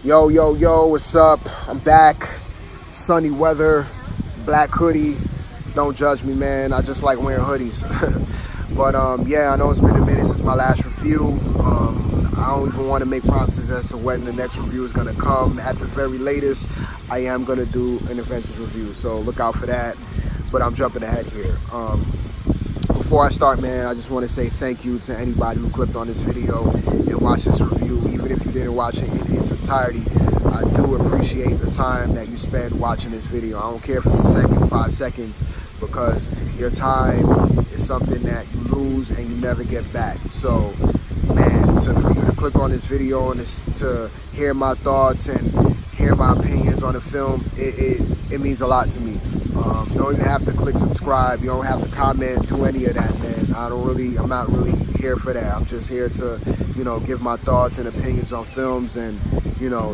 Yo, yo, yo, what's up? I'm back. Sunny weather, black hoodie. Don't judge me, man. I just like wearing hoodies. But yeah, I know it's been a minute since my last review. I don't even want to make promises as to when the next review is going to come. At the very latest, I am going to do an Avengers review, so look out for that. But I'm jumping ahead here. Before I start, man, I just want to say thank you to anybody who clicked on this video and watched this review. Even if you didn't watch it in its entirety, I do appreciate the time that you spend watching this video. I don't care if it's a second, 5 seconds, because your time is something that you lose and you never get back. So, man, so for you to click on this video and to hear my thoughts and hear my opinions on the film, it means a lot to me. You don't even have to click subscribe. You don't have to comment, do any of that, man. I'm not really here for that. I'm just here to, give my thoughts and opinions on films and,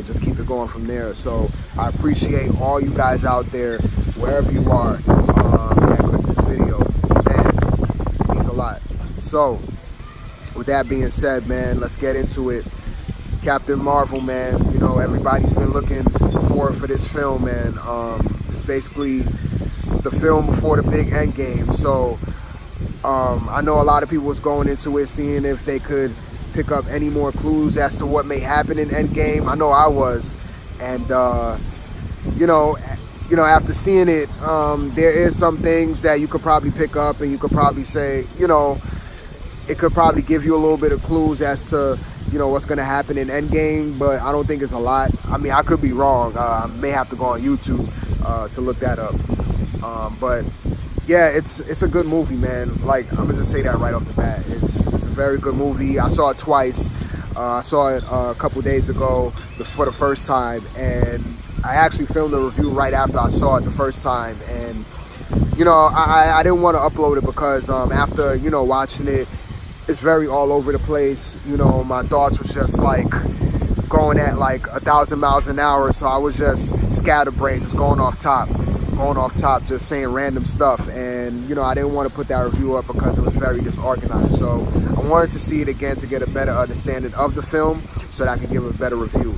just keep it going from there. So I appreciate all you guys out there, wherever you are, that click this video. Man, it means a lot. So with that being said, man, let's get into it. Captain Marvel, man, everybody's been looking forward for this film, man. It's basically the film before the big end game. So I know a lot of people was going into it seeing if they could pick up any more clues as to what may happen in Endgame. I know I was, and after seeing it, there is some things that you could probably pick up, and you could probably say, it could probably give you a little bit of clues as to what's going to happen in Endgame, but I don't think it's a lot. I mean, I could be wrong. I may have to go on YouTube to look that up. But yeah, it's a good movie, man. Like, I'm gonna just say that right off the bat. It's a very good movie. I saw it twice. I saw it a couple days ago for the first time, and I actually filmed a review right after I saw it the first time. And I didn't want to upload it because after watching it, it's very all over the place. My thoughts were just like going at like 1,000 miles an hour, so I was just scatterbrained, just going off top, just saying random stuff. And I didn't want to put that review up because it was very disorganized. So I wanted to see it again to get a better understanding of the film so that I can give a better review.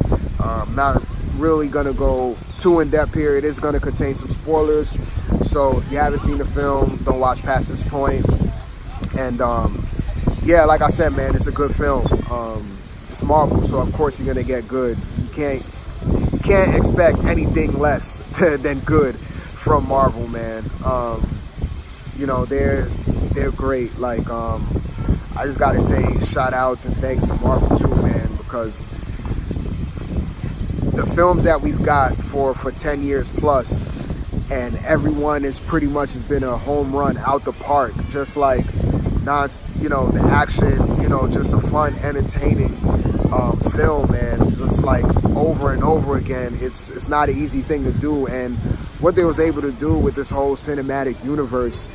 Not really gonna go too in depth here. It is gonna contain some spoilers, so if you haven't seen the film, don't watch past this point. And yeah, like I said, man, it's a good film. It's Marvel, so of course you're gonna get good. You can't expect anything less than good from Marvel, man. They're great. Like, I just gotta say shout outs and thanks to Marvel too, man, because the films that we've got for 10 years plus, and everyone is pretty much has been a home run out the park, just like the action, just a fun, entertaining film, man. Just like over and over again. It's not an easy thing to do, and what they was able to do with this whole cinematic universe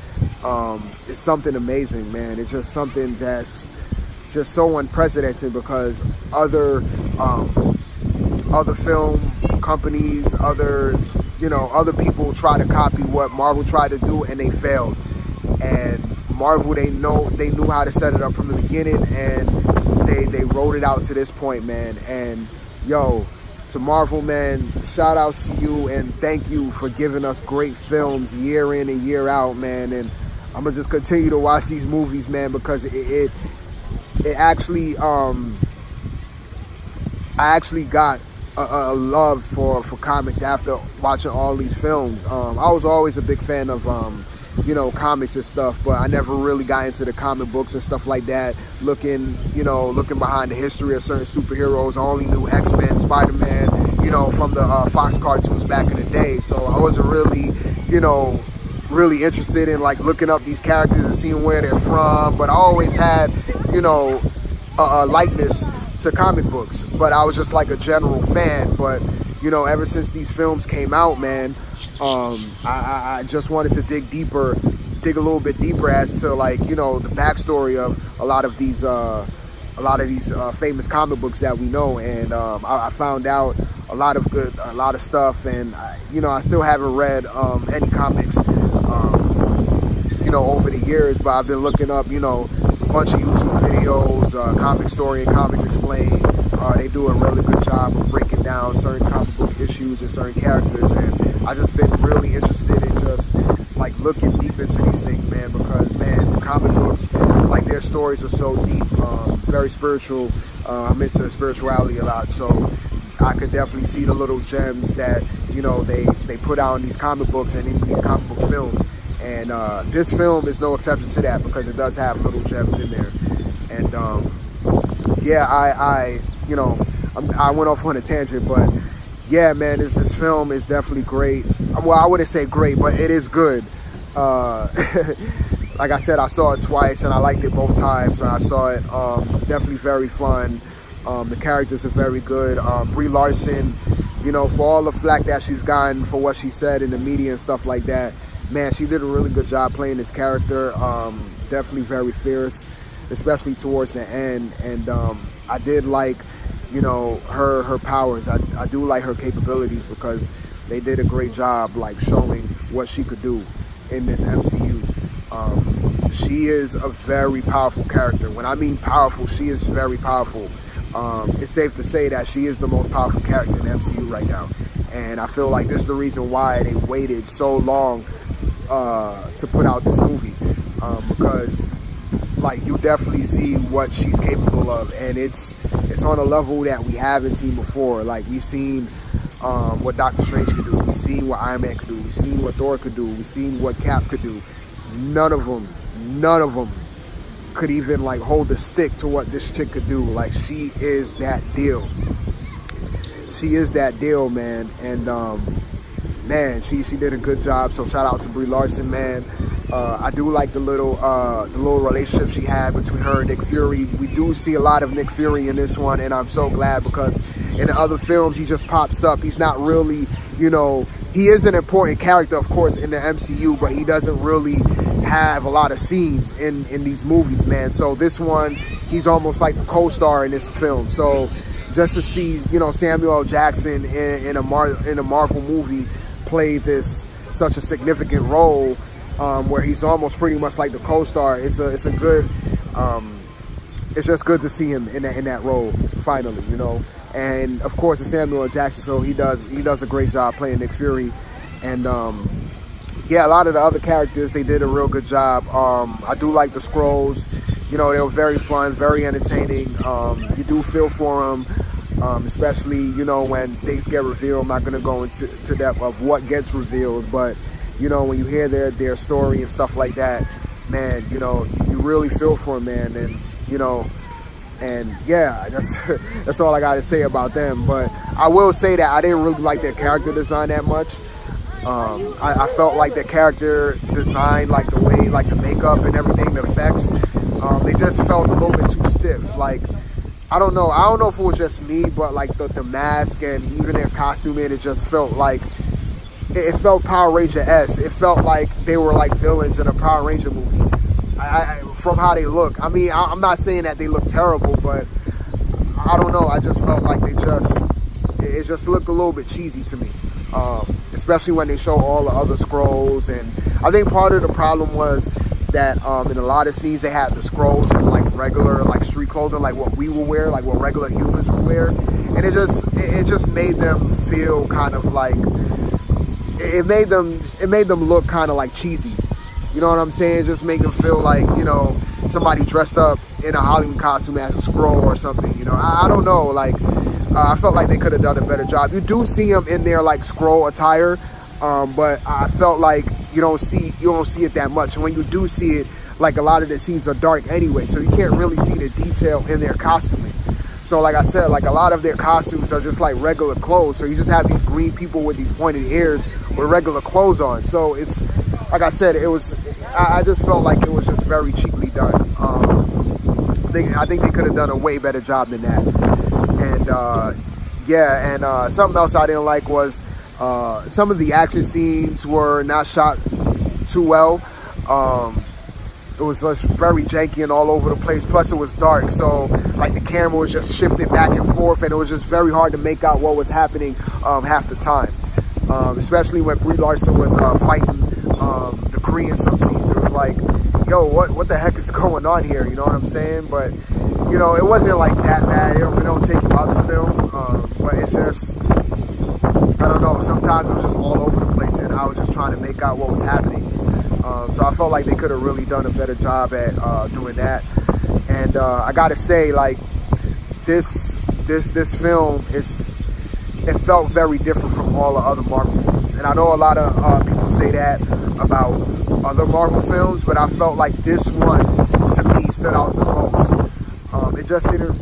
is something amazing, man. It's just something that's just so unprecedented, because other film companies, other people try to copy what Marvel tried to do, and they failed. And Marvel, they knew how to set it up from the beginning, and they wrote it out to this point, man. And yo, to Marvel, man, shout outs to you, and thank you for giving us great films year in and year out, man. And I'm gonna just continue to watch these movies, man, because it actually I actually got a love for comics after watching all these films. I was always a big fan of comics and stuff, but I never really got into the comic books and stuff like that, looking behind the history of certain superheroes. I only knew X-Men, Spider-Man, from the Fox cartoons back in the day. So I wasn't really, really interested in like looking up these characters and seeing where they're from. But I always had, a likeness to comic books, but I was just like a general fan. But ever since these films came out, man, I just wanted to dig a little bit deeper as to like the backstory of a lot of these famous comic books that we know. And I found out a lot of stuff, and I still haven't read any comics over the years, but I've been looking up a bunch of YouTube videos, Comic Story and Comics Explained, They do a really good job of breaking down certain comic book issues and certain characters, and I just been really interested in just like looking deep into these things, man, because man, comic books, like their stories are so deep, very spiritual. I'm into spirituality a lot, so I could definitely see the little gems that, you know, they put out in these comic books and in these comic book films. And this film is no exception to that, because it does have little gems in there. And yeah, I went off on a tangent, but yeah, man, this film is definitely great. Well, I wouldn't say great, but it is good. Like I said, I saw it twice and I liked it both times when I saw it. Definitely very fun. The characters are very good. Brie Larson, you know, for all the flack that she's gotten for what she said in the media and stuff like that, man, she did a really good job playing this character. Definitely very fierce, especially towards the end. And I did like, you know, her powers. I do like her capabilities, because they did a great job like showing what she could do in this MCU. She is a very powerful character. When I mean powerful, she is very powerful. It's safe to say that she is the most powerful character in the MCU right now. And I feel like this is the reason why they waited so long to put out this movie. Because like you definitely see what she's capable of, and it's on a level that we haven't seen before. Like we've seen what Doctor Strange could do, we've seen what Iron Man could do, we've seen what Thor could do, we've seen what Cap could do. None of them could even like hold a stick to what this chick could do. Like she is that deal. She is that deal, man. And man, she did a good job. So shout out to Brie Larson, man. I do like the little relationship she had between her and Nick Fury. We do see a lot of Nick Fury in this one, and I'm so glad, because in the other films he just pops up. He's not really, you know, he is an important character, of course, in the MCU, but he doesn't really have a lot of scenes in these movies, man. So this one, he's almost like the co-star in this film. So just to see, you know, Samuel L. Jackson in a Marvel movie play such a significant role, where he's almost pretty much like the co-star, it's a good, it's just good to see him in that role finally, you know. And of course it's Samuel L. Jackson, so he does a great job playing Nick Fury. And yeah, a lot of the other characters, they did a real good job. I do like the Skrulls. You know, they were very fun, very entertaining. You do feel for them, especially, you know, when things get revealed. I'm not going to go into depth of what gets revealed, but you know, when you hear their story and stuff like that, man, you know, you really feel for them, man. And you know, and yeah, that's all I got to say about them. But I will say that I didn't really like their character design that much. I felt like their character design, like the way, like the makeup and everything, the effects, they just felt a little bit too stiff. Like, I don't know if it was just me, but like the mask and even their costume, it just felt like, it felt Power Ranger-esque. It felt like they were like villains in a Power Ranger movie. From how they look. I mean, I'm not saying that they look terrible, but I don't know. I just felt like it just looked a little bit cheesy to me. Especially when they show all the other Skrulls. And I think part of the problem was that in a lot of scenes they had the Skrulls in like regular like street clothing, like what we will wear, like what regular humans would wear. And it just made them feel kind of like, it made them look kind of like cheesy. You know what I'm saying? Just make them feel like, you know, somebody dressed up in a Halloween costume as a Skrull or something. You know, I don't know. Like, I felt like they could have done a better job. You do see them in their like Skrull attire, but I felt like you don't see it that much. And when you do see it, like a lot of the scenes are dark anyway, so you can't really see the detail in their costuming. So like I said, like a lot of their costumes are just like regular clothes. So you just have these green people with these pointed ears with regular clothes on. So it's, like I said, I just felt like it was just very cheaply done. I think they could have done a way better job than that. And yeah, and something else I didn't like was some of the action scenes were not shot too well. It was just very janky and all over the place. Plus it was dark, so like the camera was just shifting back and forth, and it was just very hard to make out what was happening half the time. Especially when Brie Larson was fighting the Kree in some scenes. It was like, yo, what the heck is going on here? You know what I'm saying? But it wasn't like that bad. It don't take you out the film, but it's just, I don't know, sometimes it was just all over the place, and I was just trying to make out what was happening. So I felt like they could have really done a better job at doing that. And I gotta say, like, this film, it felt very different from all the other Marvel movies. And I know a lot of people say that about other Marvel films, but I felt like this one, to me, stood out the most. It just didn't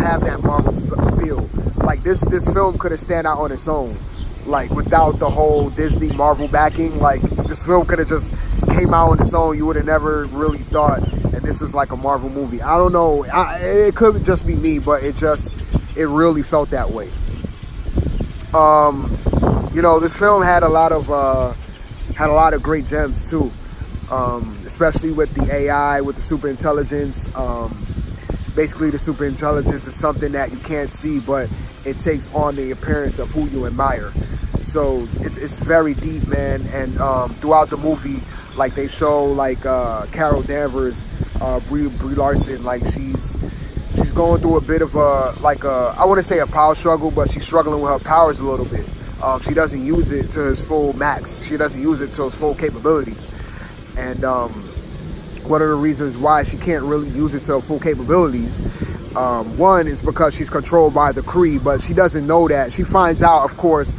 have that Marvel feel. Like, this film could have stand out on its own, like, without the whole Disney Marvel backing. Like, this film could have just came out on its own. You would have never really thought that this was like a Marvel movie. I don't know. It could just be me, but it really felt that way. This film had a lot of great gems too, especially with the AI, with the super intelligence. Basically, the super intelligence is something that you can't see, but it takes on the appearance of who you admire. So it's very deep, man. And throughout the movie, like, they show, like, Carol Danvers, Brie Larson, like, she's going through a bit of I want to say a power struggle, but she's struggling with her powers a little bit. She doesn't use it to its full max. She doesn't use it to its full capabilities. And one of the reasons why she can't really use it to her full capabilities, one is because she's controlled by the Kree, but she doesn't know that. She finds out, of course,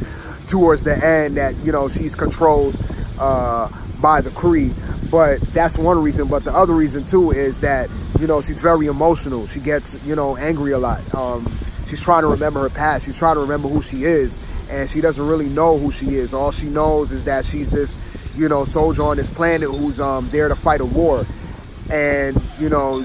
towards the end that, she's controlled by the Kree. But that's one reason. But the other reason too is that, she's very emotional. She gets, angry a lot. She's trying to remember her past. She's trying to remember who she is, and she doesn't really know who she is. All she knows is that she's this, soldier on this planet who's there to fight a war. And,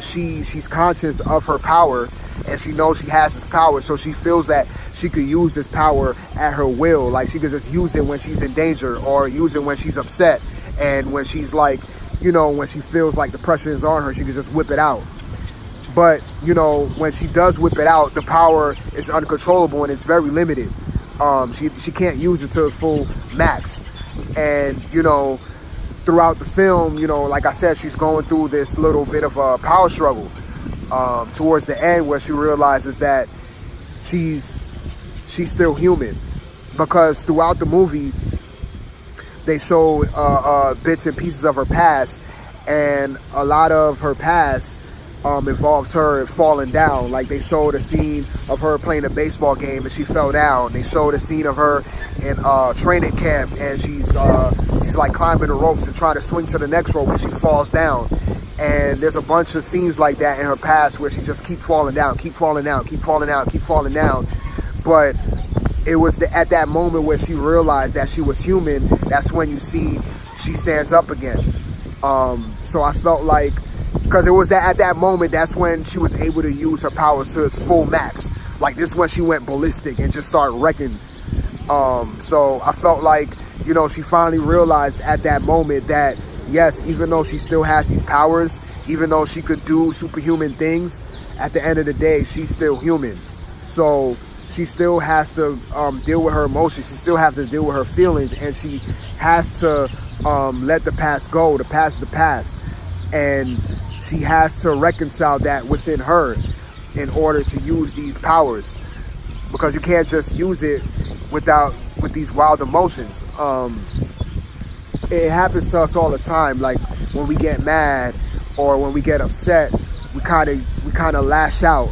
she's conscious of her power, and she knows she has this power, so she feels that she could use this power at her will. Like, she could just use it when she's in danger, or use it when she's upset, and when she's like, when she feels like the pressure is on her, she could just whip it out. But, when she does whip it out, the power is uncontrollable and it's very limited. She can't use it to its full max. And, throughout the film, like I said, she's going through this little bit of a power struggle towards the end, where she realizes that she's still human. Because throughout the movie, they showed bits and pieces of her past, and a lot of her past involves her falling down. Like, they showed a scene of her playing a baseball game and she fell down. They showed a scene of her in training camp, and she's like climbing the ropes and trying to swing to the next rope, and she falls down. And there's a bunch of scenes like that in her past where she just keep falling down. But it was at that moment where she realized that she was human. That's when you see she stands up again. So I felt like, because it was at that moment, that's when she was able to use her powers to its full max. Like, this is when she went ballistic and just started wrecking. So I felt like, she finally realized at that moment that, yes, even though she still has these powers, even though she could do superhuman things, at the end of the day, she's still human. So she still has to deal with her emotions. She still has to deal with her feelings, and she has to let the past go. The past is the past. And she has to reconcile that within her in order to use these powers, because you can't just use it with these wild emotions. It happens to us all the time. Like, when we get mad or when we get upset, we kind of lash out.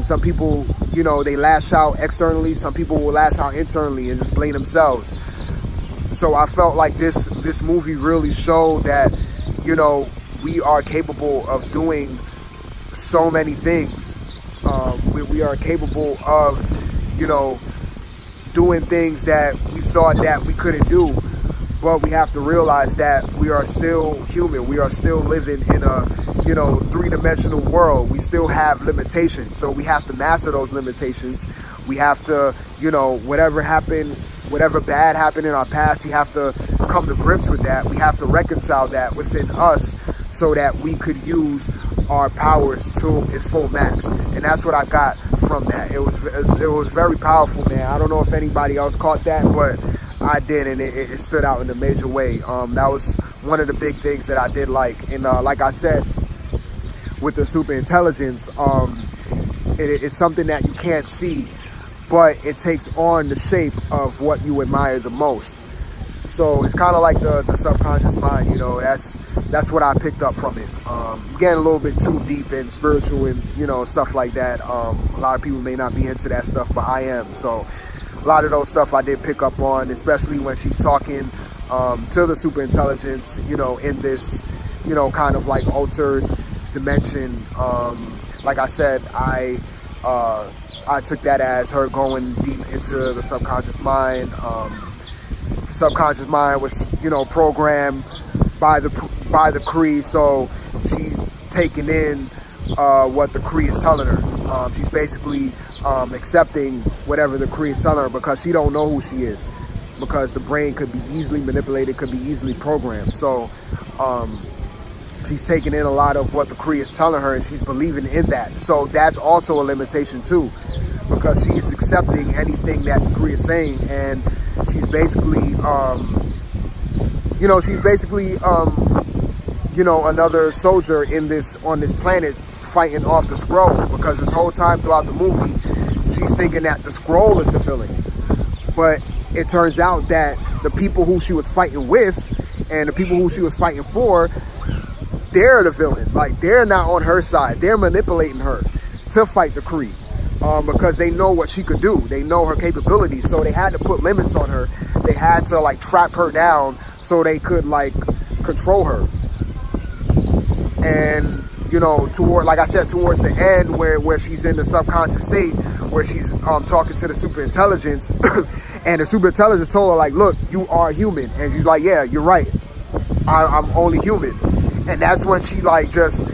Some people, they lash out externally. Some people will lash out internally and just blame themselves. So I felt like this movie really showed that, we are capable of doing so many things. We are capable of, doing things that we thought that we couldn't do. But we have to realize that we are still human. We are still living in a, three-dimensional world. We still have limitations. So we have to master those limitations. We have to, whatever bad happened in our past, we have to come to grips with that. We have to reconcile that within us so that we could use our powers to its full max. And that's what I got from that. It was very powerful, man. I don't know if anybody else caught that, but I did, and it stood out in a major way. That was one of the big things that I did like. And like I said, with the super intelligence, it's something that you can't see, but it takes on the shape of what you admire the most. So it's kind of like the subconscious mind, you know. That's what I picked up from it. Getting a little bit too deep and spiritual and, you know, stuff like that. A lot of people may not be into that stuff, but I am. So a lot of those stuff I did pick up on, especially when she's talking to the super intelligence, you know, in this, you know, kind of like altered dimension. Like I said, I took that as her going deep into the subconscious mind. Subconscious mind was, you know, programmed by the Kree, so she's taking in what the Kree is telling her. She's basically accepting whatever the Kree is telling her because she don't know who she is, because the brain could be easily manipulated, could be easily programmed. So she's taking in a lot of what the Kree is telling her, and she's believing in that. So that's also a limitation too, because she's accepting anything that the Kree is saying, and she's basically, you know, another soldier on this planet fighting off the Skrull, because this whole time throughout the movie, she's thinking that the Skrull is the villain. But it turns out that the people who she was fighting with and the people who she was fighting for, they're the villain. Like, they're not on her side. They're manipulating her to fight the Kree. Because they know what she could do. They know her capabilities. So they had to put limits on her. They had to, like, trap her down so they could, like, control her. And, you know, like I said, towards the end where she's in the subconscious state, where she's talking to the super intelligence, and the super intelligence told her, like, look, you are human. And she's like, yeah, you're right. I'm only human. And that's when she, like, just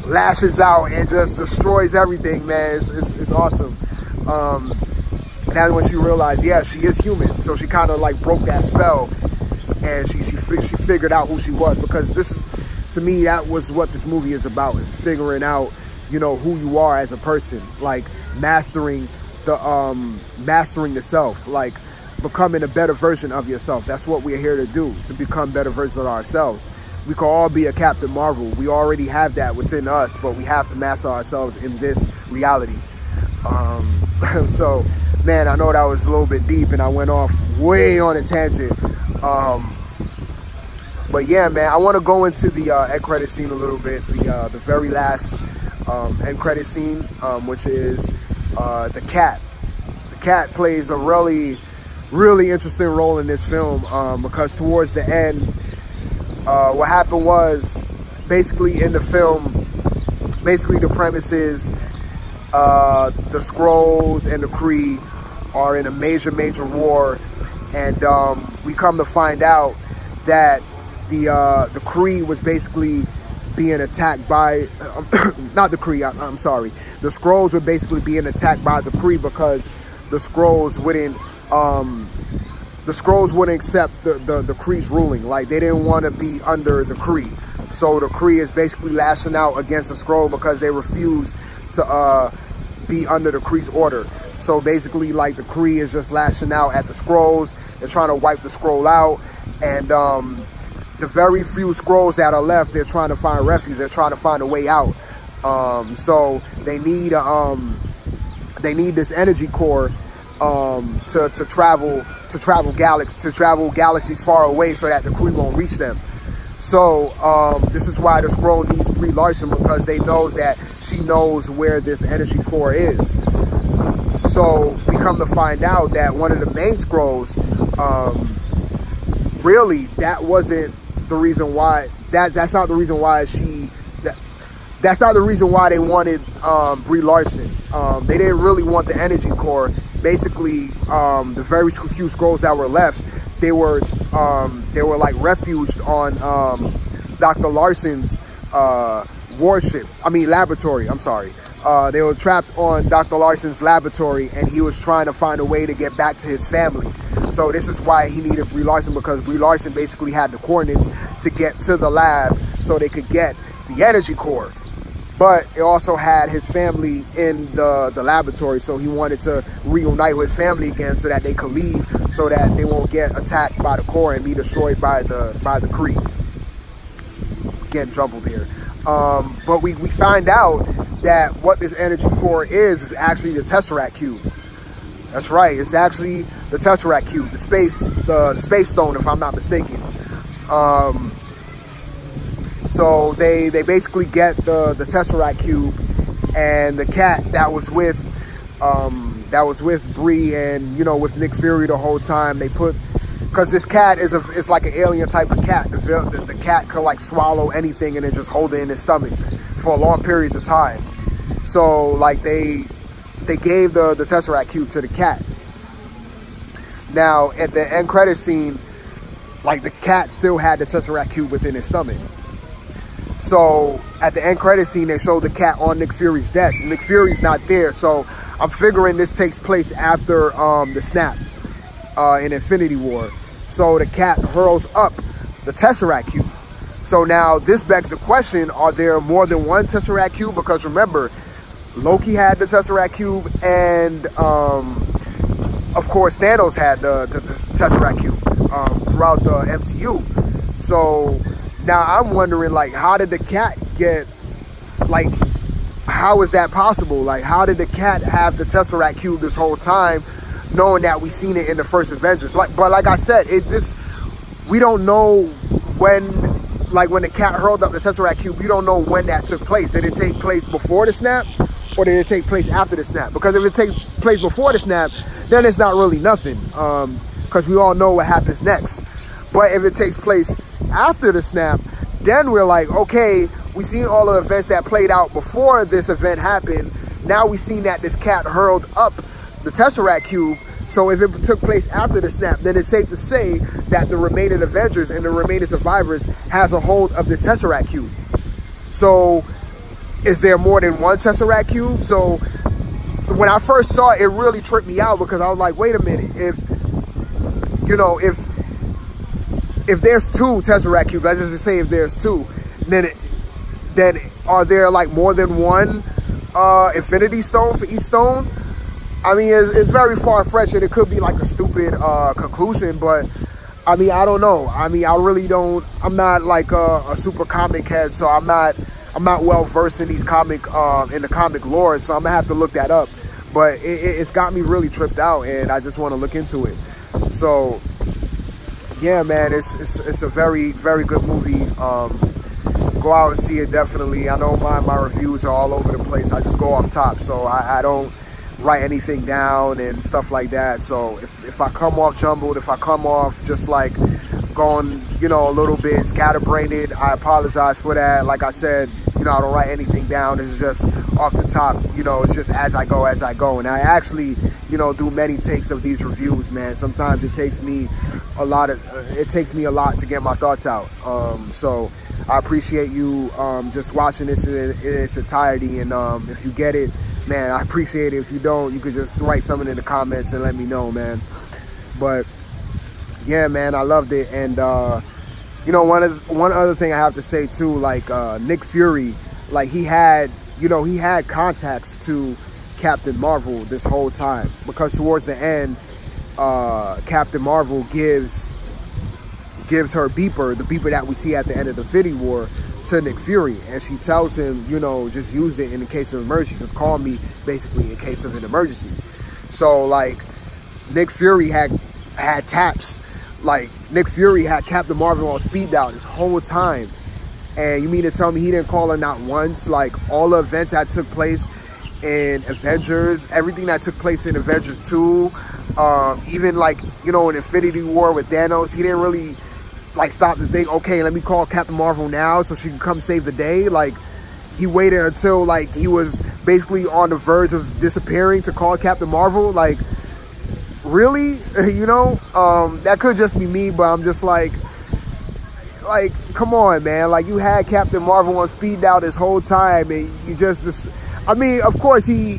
lashes out and just destroys everything, man. It's awesome. And that's when she realized, yeah, she is human. So she kind of like broke that spell, and she figured out who she was, because this is, to me, that was what this movie is about, is figuring out, you know, who you are as a person, like mastering the self, like becoming a better version of yourself. That's what we're here to do, to become better versions of ourselves. We can all be a Captain Marvel. We already have that within us, but we have to master ourselves in this reality. So, man, I know that was a little bit deep, and I went off way on a tangent. But yeah, man, I want to go into the end credit scene a little bit. The very last end credit scene, which is the cat. The cat plays a really, really interesting role in this film, because towards the end, what happened was, basically in the film, basically the premise is the Skrulls and the Kree are in a major war, and we come to find out that the Kree was basically being attacked by not the Kree, I'm sorry, the Skrulls were basically being attacked by the Kree, because the Skrulls wouldn't accept the Kree's ruling. Like, they didn't want to be under the Kree. So the Kree is basically lashing out against the Skrull because they refuse to be under the Kree's order. So basically, like, the Kree is just lashing out at the Skrulls. They're trying to wipe the Skrull out. And the very few Skrulls that are left, they're trying to find refuge. They're trying to find a way out. So they need this energy core to travel galaxies far away, so that the Kree won't reach them. So this is why the Skrull needs Brie Larson, because they knows that she knows where this energy core is. So we come to find out that one of the main Skrulls, really, that wasn't the reason why. That's not the reason why that's not the reason why they wanted Brie Larson. They didn't really want the energy core. Basically, the very few Skrulls that were left, they were like refuged on Dr. Larson's laboratory. I'm sorry. They were trapped on Dr. Larson's laboratory, and he was trying to find a way to get back to his family. So this is why he needed Brie Larson, because Brie Larson basically had the coordinates to get to the lab so they could get the energy core. But it also had his family in the laboratory, so he wanted to reunite with his family again so that they could leave, so that they won't get attacked by the core and be destroyed by the Kree. Getting jumbled here. But we find out that what this energy core is actually the Tesseract Cube. That's right, it's actually the Tesseract Cube, the space stone, if I'm not mistaken. So they basically get the Tesseract Cube, and the cat that was with Brie and, you know, with Nick Fury the whole time, they put, because this cat is like an alien type of cat. The cat could like swallow anything and then just hold it in his stomach for long periods of time. So like they gave the Tesseract Cube to the cat. Now at the end credit scene, like the cat still had the Tesseract Cube within his stomach. So at the end credit scene, they showed the cat on Nick Fury's desk. Nick Fury's not there, so I'm figuring this takes place after the snap in Infinity War. So the cat hurls up the Tesseract Cube. So now this begs the question, are there more than one Tesseract Cube? Because remember, Loki had the Tesseract Cube, and of course Thanos had the Tesseract Cube throughout the MCU. So now I'm wondering, like, how did the cat get, like, how is that possible? Like, how did the cat have the Tesseract Cube this whole time, knowing that we seen it in the first Avengers? But like I said, we don't know when, like when the cat hurled up the Tesseract Cube, we don't know when that took place. Did it take place before the snap, or did it take place after the snap? Because if it takes place before the snap, then it's not really nothing, because we all know what happens next. But if it takes place after the snap, then we're like, okay, we seen all the events that played out before this event happened. Now we seen that this cat hurled up the Tesseract Cube. So if it took place after the snap, then it's safe to say that the remaining Avengers and the remaining survivors has a hold of this Tesseract Cube. So is there more than one Tesseract Cube? So when I first saw it, it really tripped me out, because I was like, wait a minute, if there's two Tesseract Cubes, let's just say if there's two, then are there like more than one Infinity Stone for each stone? I mean, it's very far-fetched, and it could be like a stupid conclusion, but I mean, I don't know. I mean, I really don't. I'm not like a super comic head, so I'm not well versed in these in the comic lore, so I'm gonna have to look that up. But it's got me really tripped out, and I just want to look into it. So yeah, man, it's a very, very good movie. Go out and see it, definitely. I know my reviews are all over the place. I just go off top, so I don't write anything down and stuff like that. So if I come off jumbled, if I come off just like going, you know, a little bit scatterbrained, I apologize for that. Like I said, you know, I don't write anything down. It's just off the top, you know, it's just as I go. And I actually, you know, do many takes of these reviews, man. Sometimes it takes me a lot to get my thoughts out. So I appreciate you just watching this in its entirety, and if you get it, man, I appreciate it. If you don't, you could just write something in the comments and let me know, man. But yeah, man, I loved it. And you know, one other thing I have to say too, like Nick Fury, like he had contacts to Captain Marvel this whole time, because towards the end, Captain Marvel gives her beeper, the beeper that we see at the end of the Infinity War, to Nick Fury, and she tells him, you know, just use it in case of emergency. Just call me, basically, in case of an emergency. So like, Nick Fury had taps. Like, Nick Fury had Captain Marvel on speed dial this whole time, and you mean to tell me he didn't call her not once? Like, all the events that took place in Avengers, everything that took place in Avengers 2, even like, you know, in Infinity War with Thanos, he didn't really like stop to think, okay, let me call Captain Marvel now so she can come save the day. Like, he waited until like he was basically on the verge of disappearing to call Captain Marvel. Like, really? You know, that could just be me, but I'm just like, come on, man. Like, you had Captain Marvel on speed dial this whole time, and you just, I mean, of course he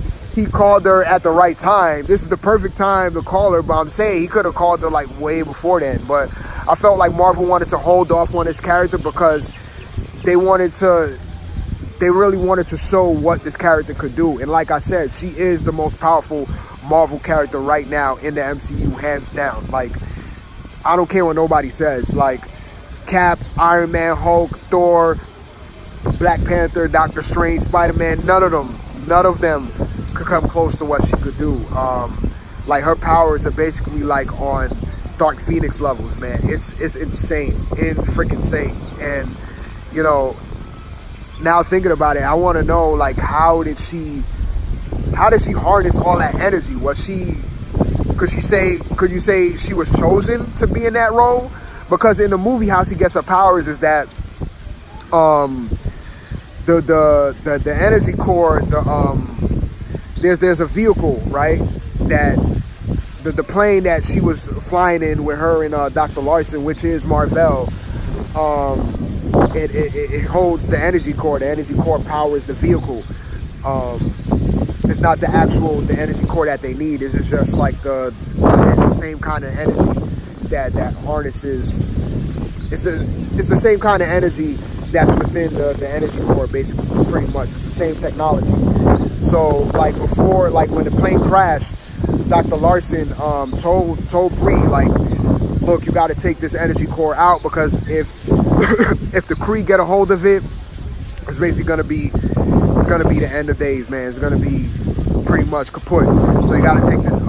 called her at the right time. This is the perfect time to call her, but I'm saying he could have called her like way before then. But I felt like Marvel wanted to hold off on this character because they really wanted to show what this character could do. And like I said, she is the most powerful Marvel character right now in the MCU, hands down. Like, I don't care what nobody says. Like, Cap, Iron Man, Hulk, Thor, Black Panther, Doctor Strange, Spider-Man, none of them could come close to what she could do. Like her powers are basically like on Dark Phoenix levels, man. It's insane, freaking insane. And you know, now thinking about it, I want to know, like, how did she harness all that energy? Could you say she was chosen to be in that role? Because in the movie, how she gets her powers is that the energy core, there's a vehicle, right, that the plane that she was flying in with her and Dr. Larson, which is Marvel, it holds the energy core. The energy core powers the vehicle. It's not the energy core that they need. It's just like it's the same kind of energy that harnesses. It's the same kind of energy that's within the energy core, basically, pretty much. It's the same technology. So, like before, like when the plane crashed, Dr. Larson told Brie, like, look, you got to take this energy core out, because if the Kree get a hold of it, it's basically gonna be the end of days, man. It's gonna be pretty much kaput. So you got to take this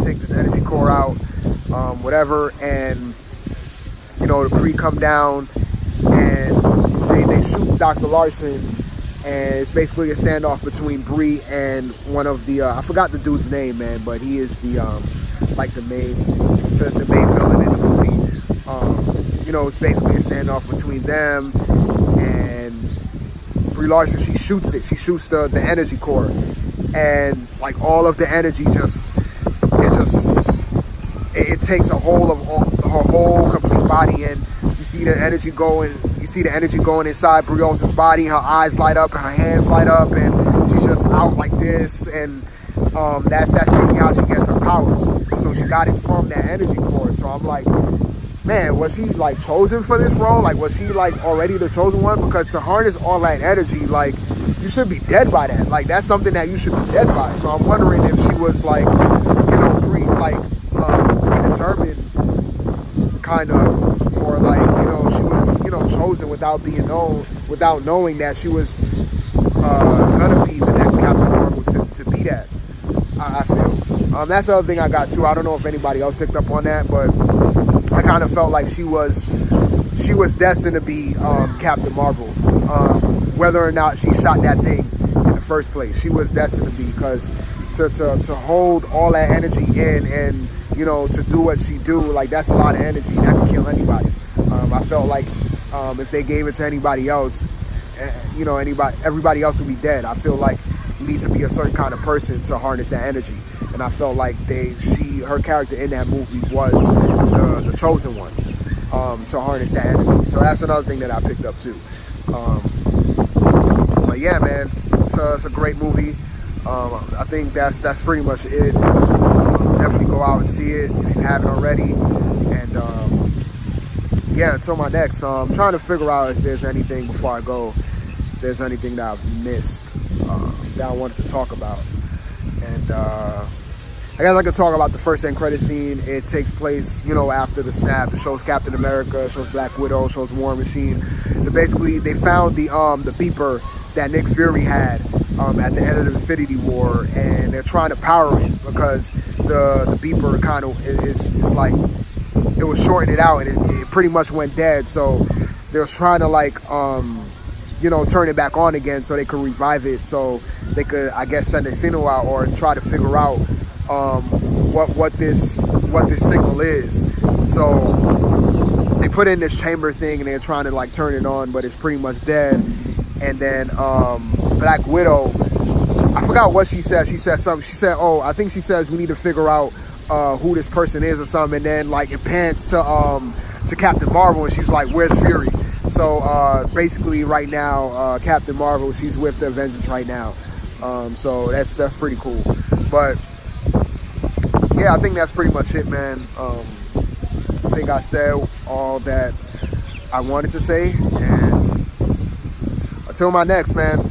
take this energy core out, whatever. And you know, the Kree come down and they shoot Dr. Larson, and it's basically a standoff between Brie and one of the I forgot the dude's name, man, but he is the like the main villain in the movie. You know, it's basically a standoff between them, and Brie Larson, she shoots the energy core, and like all of the energy it takes a hold of her whole complete body, and you see the energy going inside Brie Larson's body. Her eyes light up and her hands light up, and she's just out like this, and that's basically how she gets her powers. So she got it from that energy core. So I'm like, man, was she like chosen for this role? Like, was she like already the chosen one? Because to harness all that energy, like, you should be dead by that. Like, that's something that you should be dead by. So I'm wondering if she was like, you know, predetermined, kind of, or like, you know, she was, you know, chosen without knowing that she was gonna be the next Captain Marvel to be that. I feel. That's the other thing I got too. I don't know if anybody else picked up on that, but I kind of felt like she was destined to be Captain Marvel, whether or not she shot that thing in the first place. She was destined to be, because to hold all that energy in, and you know, to do what she do, like, that's a lot of energy. That could kill anybody. I felt like if they gave it to anybody else, you know, everybody else would be dead. I feel like you need to be a certain kind of person to harness that energy, and I felt like her character in that movie was the chosen one to harness that energy. So that's another thing that I picked up too. But yeah, man, it's a great movie. I think that's pretty much it. Definitely go out and see it if you haven't already. And yeah, until my next. I'm trying to figure out if there's anything before I go. If there's anything that I've missed that I wanted to talk about. And I guess I could talk about the first end credit scene. It takes place, you know, after the snap. It shows Captain America, it shows Black Widow, it shows War Machine. Basically, they found the beeper that Nick Fury had at the end of the Infinity War, and they're trying to power it, because the beeper kind of is like, it was shorting it out, and it pretty much went dead. So they was trying to, like, you know, turn it back on again so they could revive it, so they could, I guess, send a signal out or try to figure out what this signal is. So they put in this chamber thing, and they're trying to, like, turn it on, but it's pretty much dead. And then Black Widow, I forgot what she said. She said something. She said, oh, I think she says we need to figure out who this person is or something. And then, like, it pans to Captain Marvel, and she's like, where's Fury? So basically right now, Captain Marvel, she's with the Avengers right now. So that's pretty cool. But yeah, I think that's pretty much it, man. I think I said all that I wanted to say, and until my next, man.